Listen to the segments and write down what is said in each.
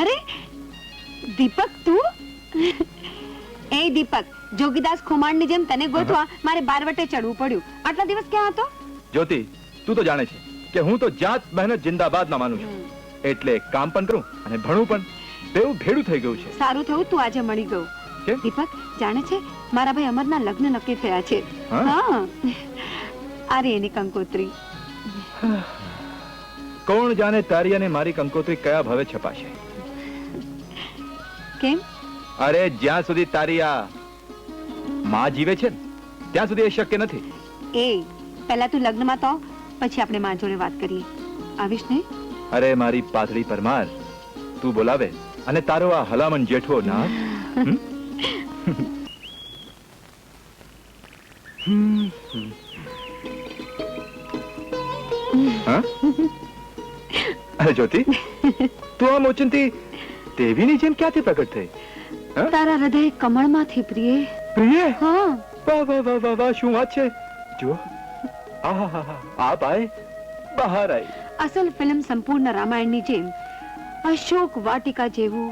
અરે દીપક તું? એ દીપક, જોગીદાસ ખુમાણની જેમ તને ગોતવા મારે બારવટે ચડવું પડ્યું. આટલા દિવસ ક્યાં હતો? જ્યોતિ, તું તો જાણે છે કે હું તો જાત મહેનત જિંદાબાદ ના માનું છું. એટલે કામ પણ કરું અને ભણું પણ. બેઉ ભેડું થઈ ગયું છે. સારું થયું તું આજે મળી ગયો. દીપક જાણે છે મારા ભાઈ અમરના લગ્ન નક્કી થયા છે. હા, અરે એની કંકોત્રી. કોણ જાણે તારી અને મારી કંકોત્રી કયા ભાવે છપાશે? કેમ? અરે જ્યાં સુધી તારી આ માં જીવે છે ત્યાં સુધી એ શક્ય નથી. એ પહેલા તું લગ્નમાં તો પછી આપણે માં જોડે વાત કરીએ. આવીશ ને? અરે મારી પાતળી પરમાર, તું બોલાવે અને તારો આ હલામણ જેઠો ના. અરે જ્યોતિ, તું આ મોચનથી દેવીની જેમ ક્યાંથી પ્રગટ થઈ? તારા હૃદય કમળમાંથી પ્રિય. પ્રિય? હા. વાહ વાહ વાહ વાહ વાહ, શું વાત છે! જો આ બાય બહાર આવી. અસલ ફિલ્મ સંપૂર્ણ રામાયણની જેમ અશોક વાટિકા જેવું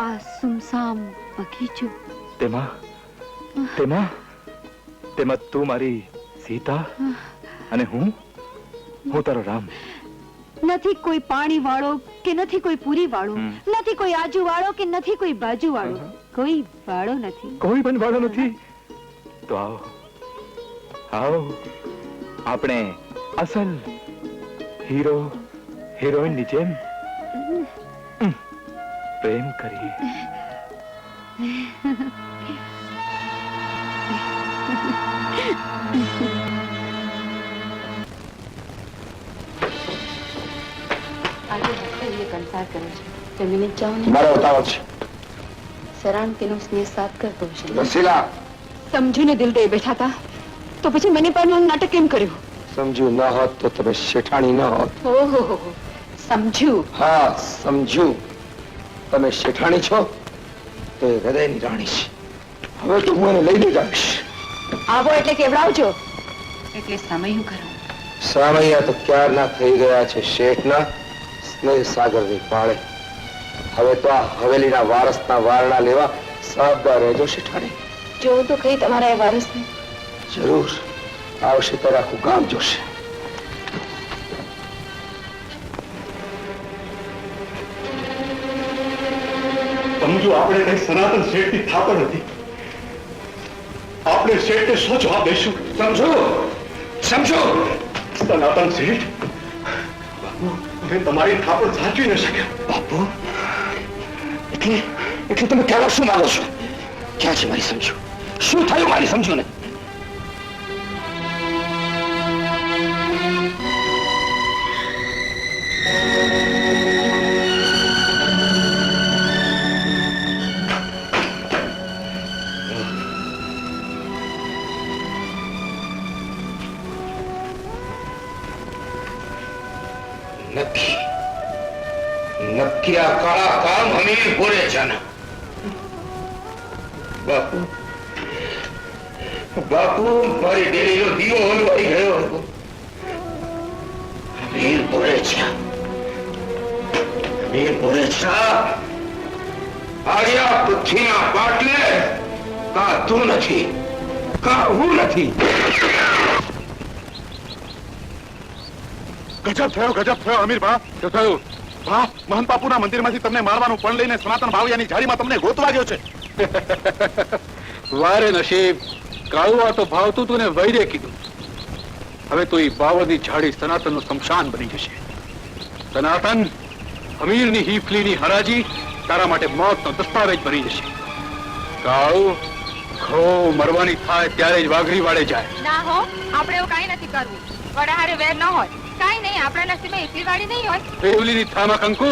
આ સુમસામ બગીચો. તેમાં તેમાં તેમાં તું મારી સીતા અને હું તારો રામ. નથી કોઈ પાણી વાળો કે નથી કોઈ પૂરી વાળો, નથી કોઈ આજુ વાળો કે નથી કોઈ બાજુ વાળો, કોઈ વાળો નથી. કોઈ પણ વાળો નથી. તો આવો આવો, આપણે અસલ હીરો હિરોઈન ની જેમ પ્રેમ કરીએ. આજે એ કંસાર કરે છે. જમીને જાઓ ને. મારો ઉતાવળ છે. સરાણ તેનો સ્નેહ સાથ કરતો છે. રસીલા, સમજીને દિલ દઈ બેઠા હતા તો પછી મને પણ નાટક કેમ કર્યું? સમજ્યું ન હોત તો તમે શેઠાણી ન હોત. ઓહો, સમજ્યું? હા, સમજ્યું. તમે શેઠાણી છો તો એ હૃદયની રાણી છે. હવે તો હું એને લઈને જ આવીશ. આવો એટલે કેવડાવજો. એટલે સમય કરો. સામૈયા તો ક્યારના થઈ ગયા છે શેઠના સ્નેહ સાગરની પાળે. હવે તો આ હવેલીના વારસના વારણા લેવા સાબદા રહેજો શેઠાણી. જોઉં તો કઈ તમારા એ વારસને. જરૂર આવશે તો આખું ગામ જોશે. સમજો, આપણે કઈ સનાતન શેઠની થાપણ નથી. આપણે શેઠને શું જવાબ દઈશું? સમજો સમજો. સનાતન શેઠ, બાપુ અમે તમારી થાપણ સાચવી ન શક્યા. બાપુ, એટલે તમે કહેવા શું માંગો છો? ક્યાં છે મારી સમજો? શું થયું મારી સમજો ને? નક્કી આ કાળા કામ હમીરપુરે છે ને? બાપુ, બાપુ, મારી ડેરીનો દીવો હલવાઈ ગયો હતો. હમીરપુરે છે, હમીરપુરે છે. આર્યા પૃથ્વીના પાટલે કા તું નથી, કા હું નથી. ગજબ થયો અમીર ભા. શું થયું? ભા, મહંત બાપુના મંદિરમાંથી તમને મારવાનું પણ લઈને સનાતન ભાવિયાની ઝાડીમાં તમને ગોતવા ગયો છે. વારે નસીબ, કાળુઆ તો ભાવતું તું ને વૈરે કીધું. હવે તો એ બાવળની ઝાડી સનાતનનું શમશાન બની જશે. સનાતન, અમીરની હીફલીની હરાજી તારા માટે મોતનો દસ્તાવેજ બની જશે. કાળુ, ખો મરવાની થાય ત્યારે જ વાઘરી વાળે જાય. ના હો, આપણે એવું કઈ નથી કરવું. વડાહારે વેર ન હોય. કાઈ નહીં, આપણા નસીબમાં એકલી વાળી નહીં હોય. રેવલીની થામા કંકુ,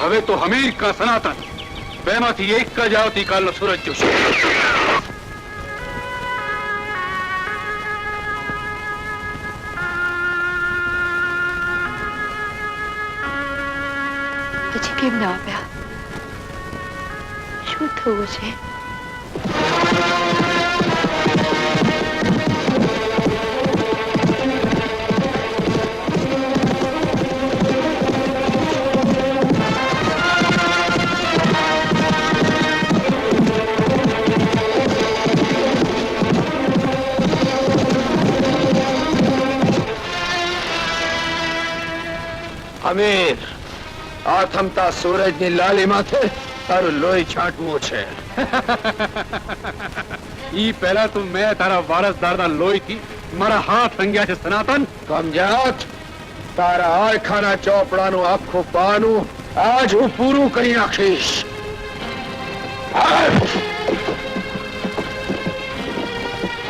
હવે તો હમીર કા સનાતન બેમાંથી એક જ આવતીકાલનો સૂરજ જોશે. પછી કેમ ના આપ્યા? શું થયું છે? હમીર, આ થમતા સૂરજની લાલી માથે તારું લોહી છાંટવું છે. ઈ પહેલા તું મેં તારા વારસદારના લોહીથી મારા હાથ રંગ્યા છે સનાતન. કમજાત, તારા આયખાના ચોપડાનું આખું પાનું આજ હું પૂરું કરી નાખીશ.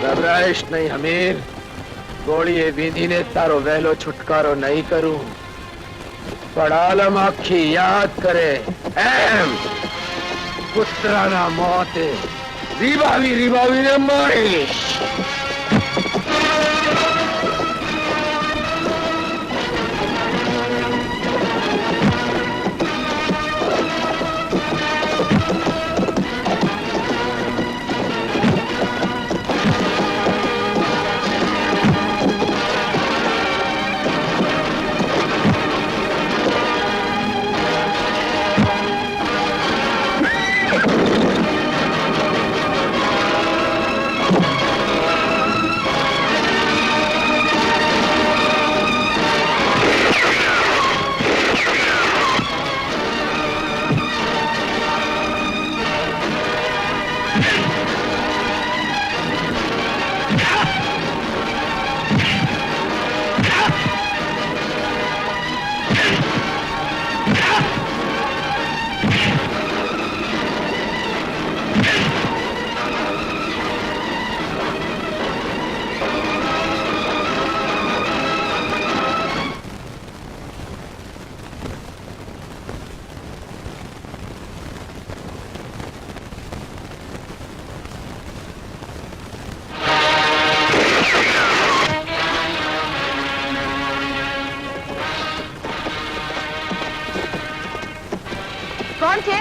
ગભરાઈશ નહીં હમીર. ગોળીએ વીંધીને તારો વહેલો છુટકારો નહીં કરું, પણ આલમ આખી યાદ કરે એમ પુત્રના મોતે રીબાવીને મારીશ. કોણ છે?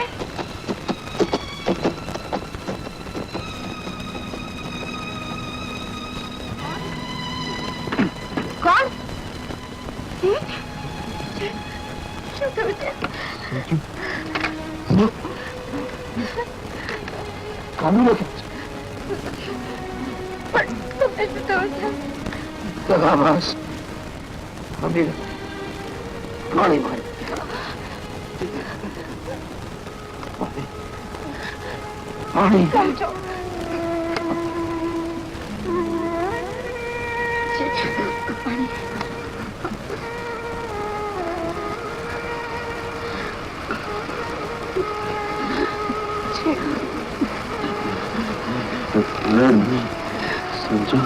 કોણ? શું થયું છે? પણ તમને શું થયું છે? દગાબાજ હમીર પાણી મારી. પાણી સમજો. समझो,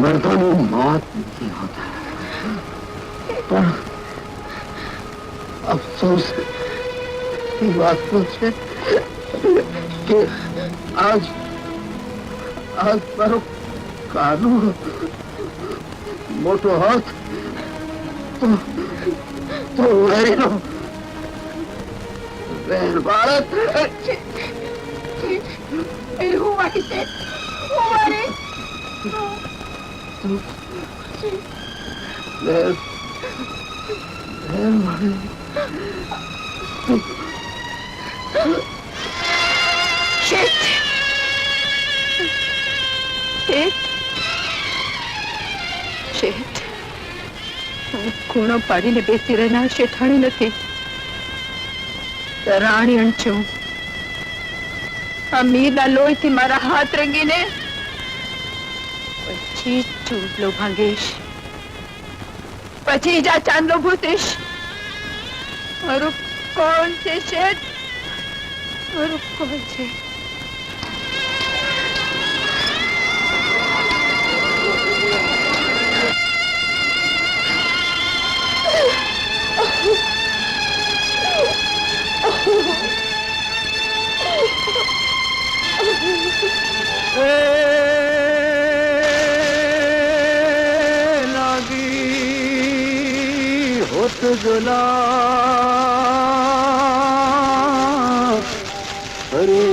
मर्दों में मौत नहीं होता, पर अफसोस की बात तो है कि आज मारो कानून मोटो हाथ तो उड़ेलो वेर Bharat Who was it? Who was it? वेर Shit! Shit! Shit! ખૂણો પાડીને બેસી રહેનાર શેઠાણી નથી, રાણી છું. આ મીરના લોહીથી મારા હાથ રંગીને પછી ચૂંટલો ભાંગીશ, પછી જા ચાંદલો ભૂતીશ. મારું કોણ છે શેઠ? મારું કોણ છે? जुला अरे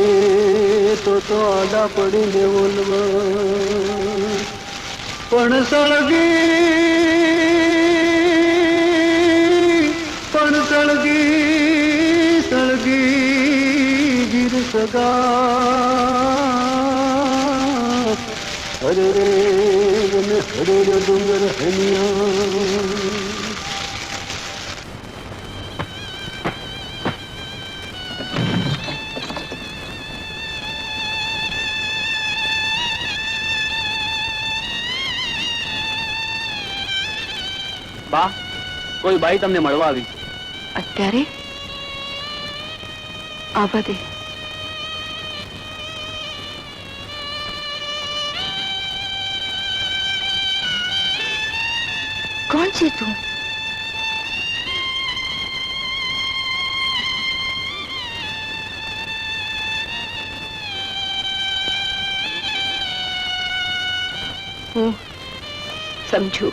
तो आला पड़ी ने बोलवा पण सळगी सळगी गिर सगा अरे रे खड़े डूंगर हनिया કોઈ બાઈ તમને મળવા આવી. અત્યારે આ બધે કોણ છે તું? હું સમજુ.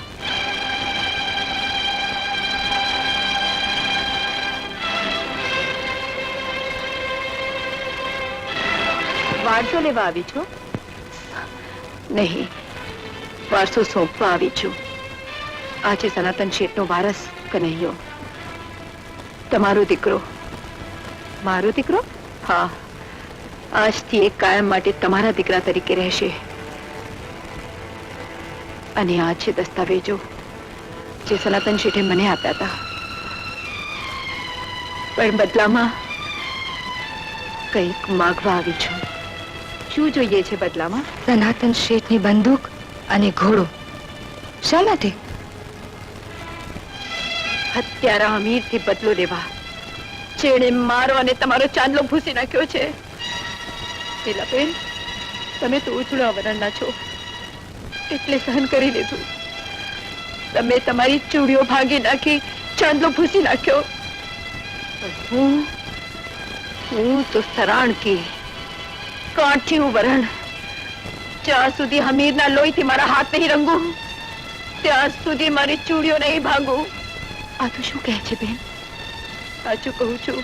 વારસો લેવા આવી છો? નહીં, વારસો સોંપવા આવી છું. આ છે સનાતન શેઠનો વારસ કનૈયો, તમારો દીકરો. મારો દીકરો? હા, આજથી એક કાયમ માટે તમારા દીકરા તરીકે રહેશે. અને આ છે દસ્તાવેજો જે સનાતન શેઠે મને આપ્યા હતા. પણ બદલામાં કંઈક માંગવા આવી છું. શું જોઈએ છે બદલામાં? સનાતન શેઠની બંદૂક અને ઘોડો. શા માટે? હત્યારા અમીરથી બદલો લેવા જેણે મારો અને તમારો ચાંદલો ભૂસી નાખ્યો છે. લીલાબેન, તમે તો ઉજળા વરણના છો એટલે સહન કરી લીધું. તમે તમારી ચૂડીઓ ભાંગી નાખી, ચાંદલો ભૂસી નાખ્યો. હું તો સરાણકી કાઠિયું વરણ. જ્યાં સુધી હમીરના લોહીથી મારા હાથ નહીં રંગું ત્યાં સુધી મારી ચૂડીઓ નહીં ભાંગું. આ તો શું કહે છે બેન? સાચું કહું છું.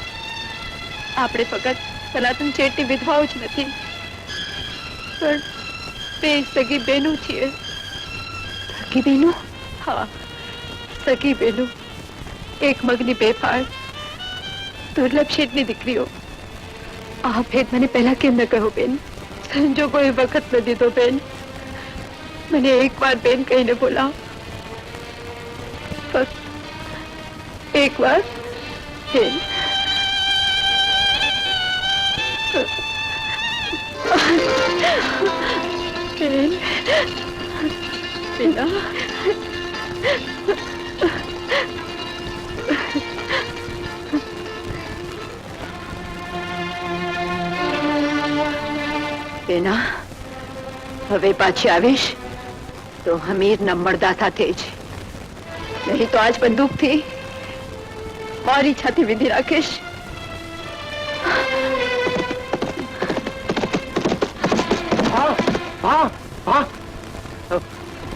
આપણે ફક્ત સનાતન શેઠની વિધવાઓ જ નથી, પણ બે સગી બહેનો છીએ. સગી બહેનો? હા, સગી બહેનો. એક મગની બે ફાળ, દુર્લભ શેઠની દીકરીઓ. આ ભેદ મને પહેલા કેમ ન કહ્યો બેન? સંજોગોએ વખત ન દીધો બેન. મને એકવાર બેન કહીને બોલાવ, ફક્ત એકવાર બેન. બેન, બેના. બેના, હવે પાછી આવીશ તો હમીરના મળદા સાથે જ, નહીં તો આજ બંદૂકથી મારી છાતી વિંધી રાખીશ.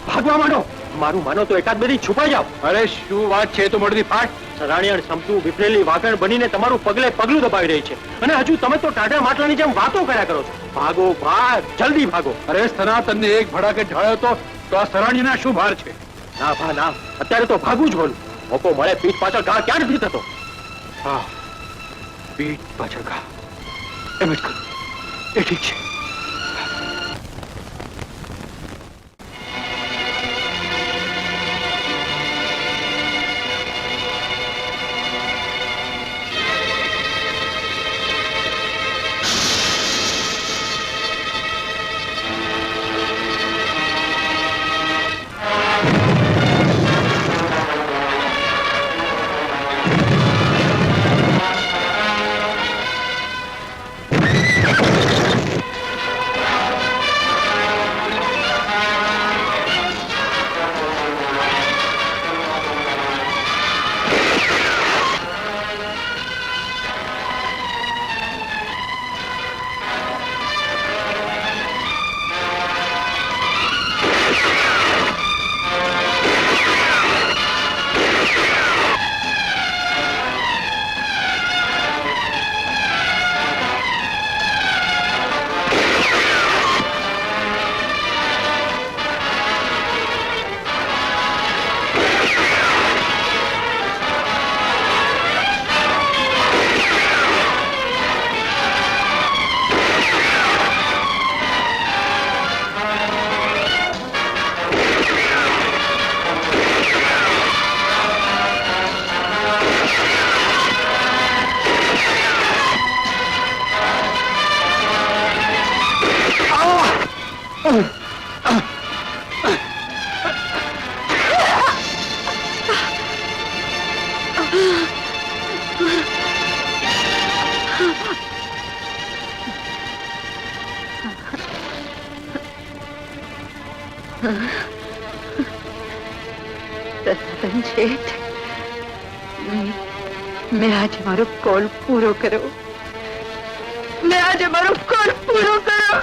ભાગવા માંડો. મારું માનો તો એકાદ બેથી છુપાઈ જાવ. અરે શું વાત છે? તો મળતી ફાટ. સરાણીયણ સમતું વિફરેલી વાગણ બનીને તમારું પગલે પગલું દબાવી રહી છે, અને હજુ તમે તો ટાઢા માટલાની જેમ વાતો કર્યા કરો છો. ભાગો, ભાગ, જલ્દી ભાગો. અરે સનાતનને એક ભડાકે ઢાળ્યો તો આ સરાણીના શું ભાર છે? ના ભા ના, અત્યારે તો ભાગવું જ બોલું. મોકો મળે પીઠ પાછળ ઘા ક્યાં નથી થતો. હા, પીઠ પાછળ ઘા એમ જ કરું. એ ઠીક છે. સનાતન શેઠ, મેં આજે મારો કોલ પૂરો કર્યો. મેં આજે મારો કોલ પૂરો કર્યો.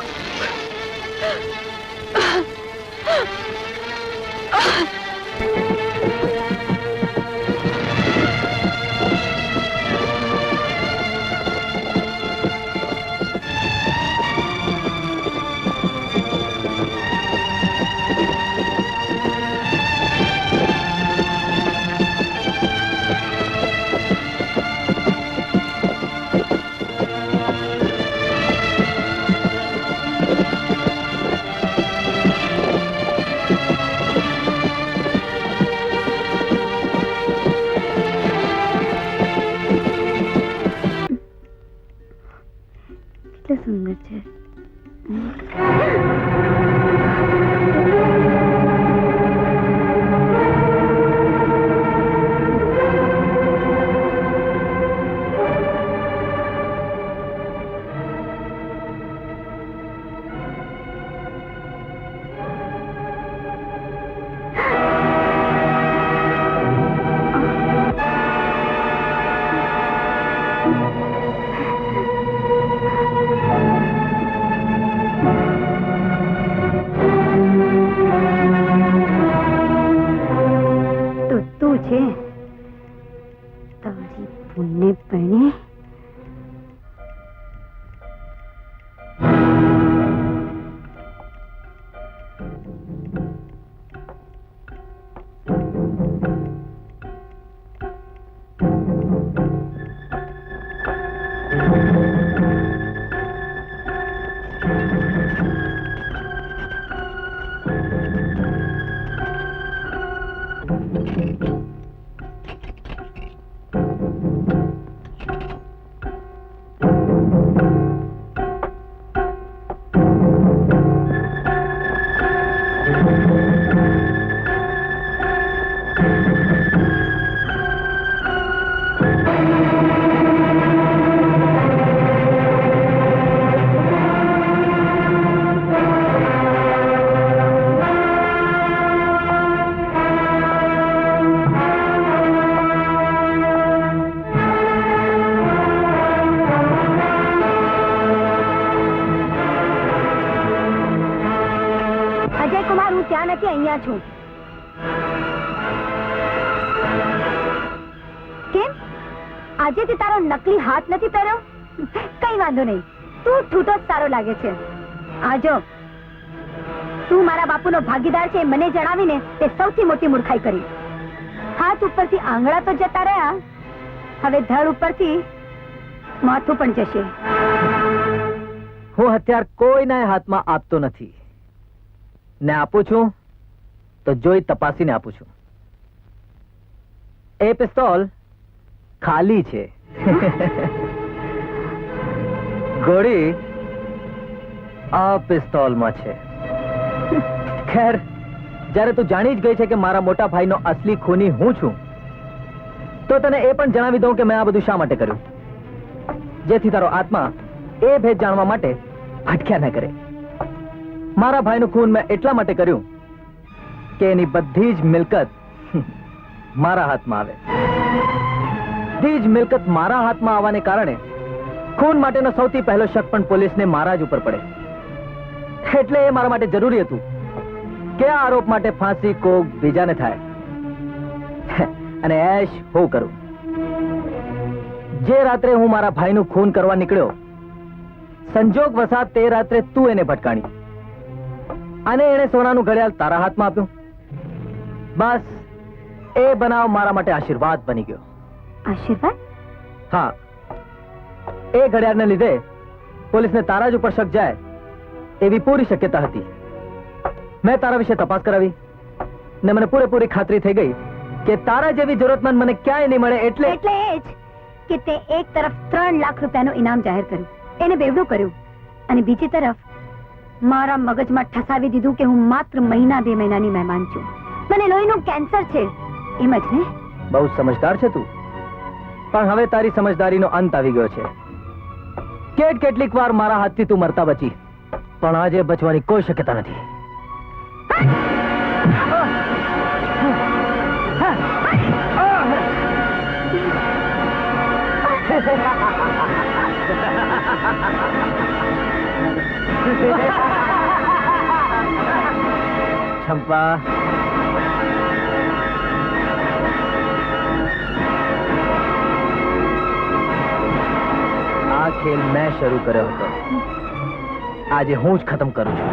કેટલું સુંદર છે. તો તું છે તારી પુણ્ય પણે અજય કુમાર, હું ત્યાં નથી, અહીંયા છું. કેમ આજે તે તારો નકલી હાથ નથી પહેર્યો? કઈ વાંધો નહીં, તું છૂટો જ સારો લાગે છે. આજો તું મારા બાપુનો ભાગીદાર છે મને જણાવીને તે સૌથી મોટી મૂર્ખાઈ કરી. હાથ ઉપરથી આંગળા તો જતા રહ્યા, હવે ધડ ઉપરથી માથું પણ જશે. હું હથિયાર કોઈના હાથમાં આપતો નથી ને આપું છું તો જોઈ તપાસીને આપું છું. એ પિસ્તોલ ખાલી છે. ગોળી આ પિસ્તોલમાં છે. ખેર, જ્યારે તું જાણી જ ગઈ છે કે મારા મોટા ભાઈનો અસલી ખૂની હું છું, તો તને એ પણ જણાવી દઉં કે મેં આ બધું શા માટે કર્યું, જેથી તારો આત્મા એ ભેદ જાણવા માટે ભટક્યા ન કરે. મારા ભાઈનું ખૂન મેં એટલા માટે કર્યું કે એની બધી જ મિલકત મારા હાથમાં આવે. બધી જ મિલકત મારા હાથમાં આવવાને કારણે ખૂન માટેનો સૌથી પહેલો શક પણ પોલીસને મારા જ ઉપર પડે. એટલે એ મારા માટે જરૂરી હતું કે આ આરોપ માટે ફાંસી કોક બીજાને થાય અને એશ હું કરું. જે રાત્રે હું મારા ભાઈનું ખૂન કરવા નીકળ્યો, સંજોગ વસાત તે રાત્રે તું એને ભટકાણી અને એણે સોનાનું ઘડિયાળ તારા હાથમાં આપ્યું. બસ એ બનાવ મારા માટે આશીર્વાદ બની ગયો. આશીર્વાદ? હા, એ ઘડિયાળને લીધે પોલીસને તારા જ ઉપર શક જાય એવી પૂરી શક્યતા હતી. મેં તારા વિશે તપાસ કરાવી ને મને પૂરેપૂરી ખાતરી થઈ ગઈ કે તારા જેવી જરૂરતમંદ મને ક્યાંય નહીં મળે. એટલે એ જ કે તે એક તરફ 3 લાખ રૂપિયાનું ઇનામ જાહેર કર્યું, એને બેવડું કર્યું, અને બીજી તરફ મારા મગજમાં ઠસાવી દીધું કે હું માત્ર મહિના 2 મહિનાની મહેમાન છું, મને લોહીનું કેન્સર છે. એમ જ ને? બહુ સમજદાર છે તું, પણ હવે તારી સમજદારીનો અંત આવી ગયો છે. કેટલીક વાર મારા હાથથી તું મરતા બચી, પણ આજે બચવાની કોઈ શક્યતા નથી. ચંપા. આ ખેલ મેં શરૂ કર્યો હતો, આજે હું જ ખતમ કરું છું.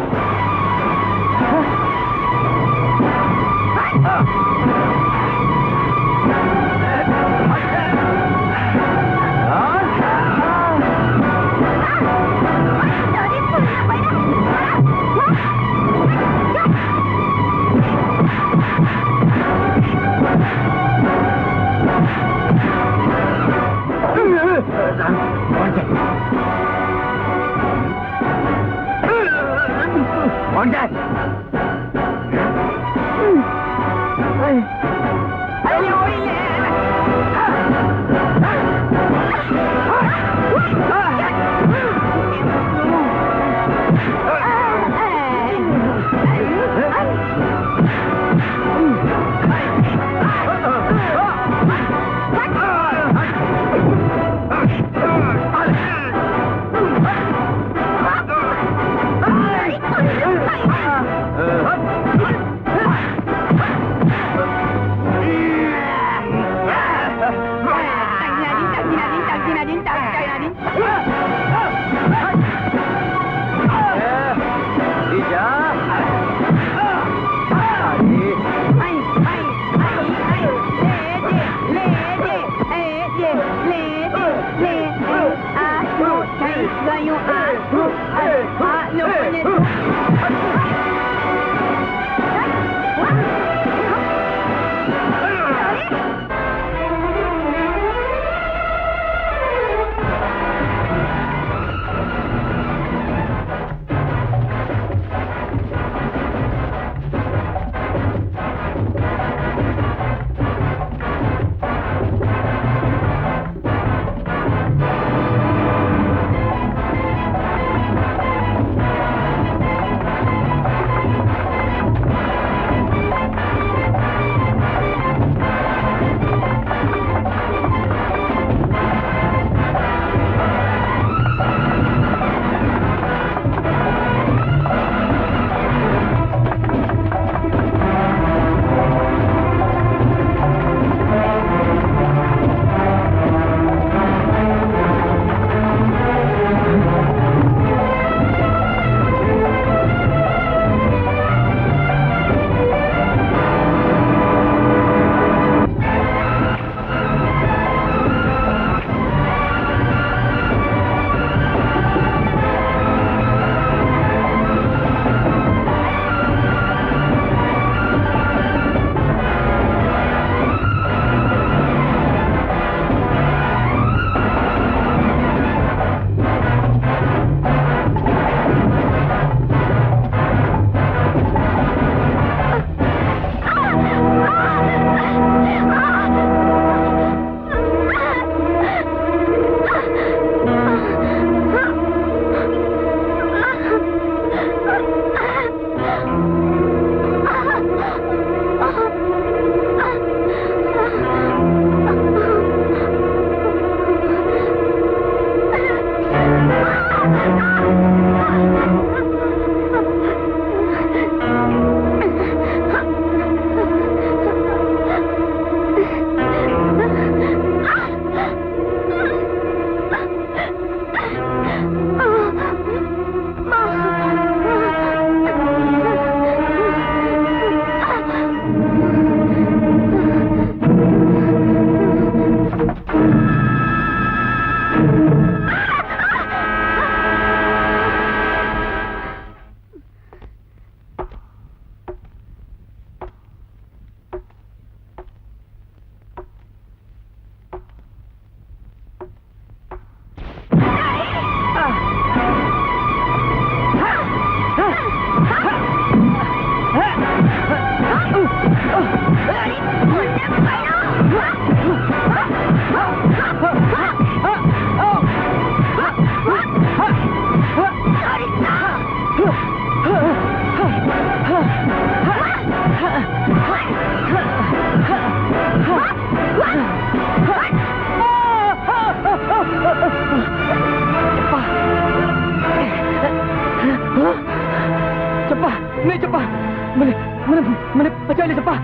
મને મને બચાવી લે ચંપા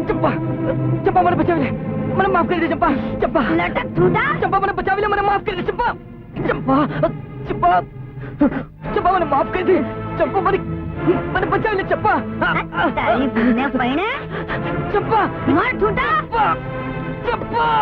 ચંપા ચંપા મને બચાવી લે મને માફ કરી દે ચંપા ચંપા લટક ઠૂઠા ચંપા મને બચાવી લે મને માફ કરી દે ચંપા ચંપા ચંપા ચંપા મને માફ કરી દે ચંપા મને બચાવી લે ચંપા તારી ભૂલને પૈણે ચંપા માર ઠૂઠા ચંપા